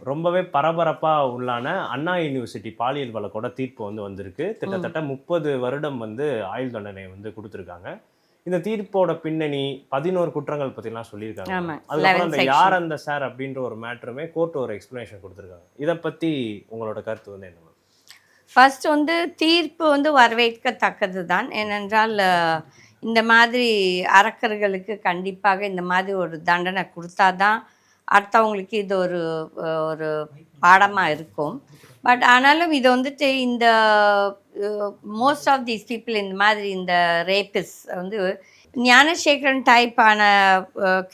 ரொம்பவே பரபரப்பா உள்ளான அண்ணா யூனிவர்சிட்டி பாலியல் வழக்கோட தீர்ப்பு வந்திருக்கு. கிட்டத்தட்ட 30 வருடம் ஆயுள் தண்டனை குடுத்துருக்காங்க. இந்த தீர்ப்போட பின்னணி 11 குற்றங்கள் பத்திலாம் சொல்லியிருக்காங்க. ஆமா. அதுக்கப்புறம் 11 அந்த செக்ஷன். யார் அந்த சார் அப்படின்ற ஒரு மேட்டருமே கோர்ட் ஒரு எக்ஸ்பிளனேஷன் குடுத்துருக்காங்க. இத பத்தி உங்களோட கருத்து என்ன மேம்? ஃபர்ஸ்ட் தீர்ப்பு வரவேற்கத்தக்கது தான். ஏனென்றால் இந்த மாதிரி அரக்கர்களுக்கு கண்டிப்பாக இந்த மாதிரி ஒரு தண்டனை குடுத்தா தான் அடுத்தவங்களுக்கு இது ஒரு ஒரு பாடமா இருக்கும். பட் ஆனாலும் இது இந்த மோஸ்ட் ஆஃப் தீஸ் பீப்பிள் இந்த மாதிரி இந்த ரேபிஸ் ஞானசேகரன் டைப்பான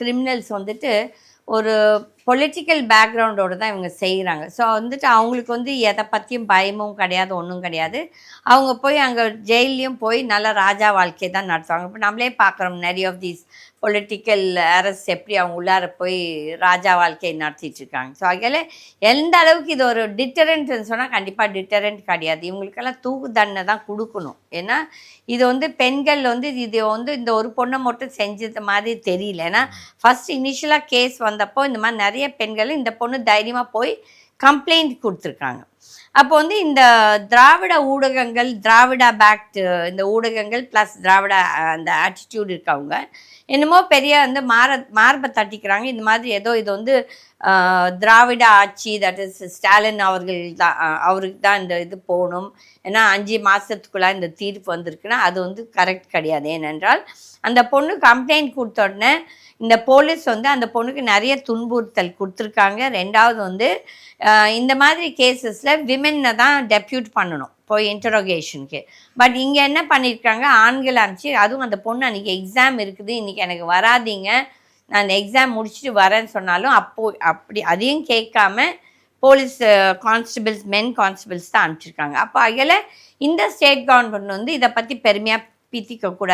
கிரிமினல்ஸ் ஒரு பொலிட்டிக்கல் பேக்ரவுண்டோடு தான் இவங்க செய்கிறாங்க. ஸோ அவங்களுக்கு எதை பற்றியும் பயமும் கிடையாது, ஒன்றும் கிடையாது. அவங்க போய் அங்கே ஜெயிலையும் போய் நல்ல ராஜா வாழ்க்கையை தான் நடத்துவாங்க. இப்போ நம்மளே பார்க்குறோம் நிறைய ஆஃப் தீஸ் பொலிட்டிக்கல் அரெஸ்ட் எப்படி அவங்க உள்ளார போய் ராஜா வாழ்க்கையை நடத்திட்டுருக்காங்க. ஸோ அதில் எந்த அளவுக்கு இது ஒரு டிட்டரண்ட்னு சொன்னால் கண்டிப்பாக டிட்டரண்ட் கிடையாது. இவங்களுக்கெல்லாம் தூக்கு தண்டனை தான் கொடுக்கணும். ஏன்னா இது பெண்கள் இது இந்த ஒரு பொண்ணை மட்டும் செஞ்சது மாதிரி தெரியல. ஏன்னா ஃபஸ்ட் இனிஷியலாக கேஸ் வந்தப்போ இந்த மாதிரி நிறைய பெண்கள் இந்த பொண்ணு தைரியமாக போய் கம்ப்ளைண்ட் கொடுத்துருக்காங்க. அப்போ இந்த திராவிட ஊடகங்கள், திராவிடா பேக்ட் இந்த ஊடகங்கள் ப்ளஸ் திராவிட அந்த ஆட்டிடியூட் இருக்கவங்க என்னமோ பெரிய மார்பை தட்டிக்கிறாங்க. இந்த மாதிரி ஏதோ இது திராவிட ஆட்சி, தட் இஸ் ஸ்டாலின் அவர்கள் தான், அவருக்கு தான் இந்த இது போகணும். ஏன்னா 5 மாதத்துக்குள்ளே இந்த தீர்ப்பு வந்திருக்குன்னா அது கரெக்ட் கிடையாது. ஏனென்றால் அந்த பொண்ணு கம்ப்ளைண்ட் கொடுத்த உடனே இந்த போலீஸ் அந்த பொண்ணுக்கு நிறைய துன்புறுத்தல் கொடுத்துருக்காங்க. ரெண்டாவது இந்த மாதிரி கேசஸில் விமென்னை தான் டெப்யூட் பண்ணணும் போய் இன்டரோகேஷனுக்கு. பட் இங்கே என்ன பண்ணியிருக்காங்க, ஆண்கள் அனுப்பிச்சு, அதுவும் அந்த பொண்ணு அன்றைக்கி எக்ஸாம் இருக்குது, இன்றைக்கி எனக்கு வராதிங்க, நான் எக்ஸாம் முடிச்சுட்டு வரேன்னு சொன்னாலும் அப்படி அதையும் கேட்காம போலீஸ் கான்ஸ்டபிள்ஸ், மென் கான்ஸ்டபிள்ஸ் தான் அனுப்பிச்சிருக்காங்க. அப்போ அதில் இந்த ஸ்டேட் கவர்மெண்ட் இதை பற்றி பெருமையாக பீத்திக்கக்கூடாது.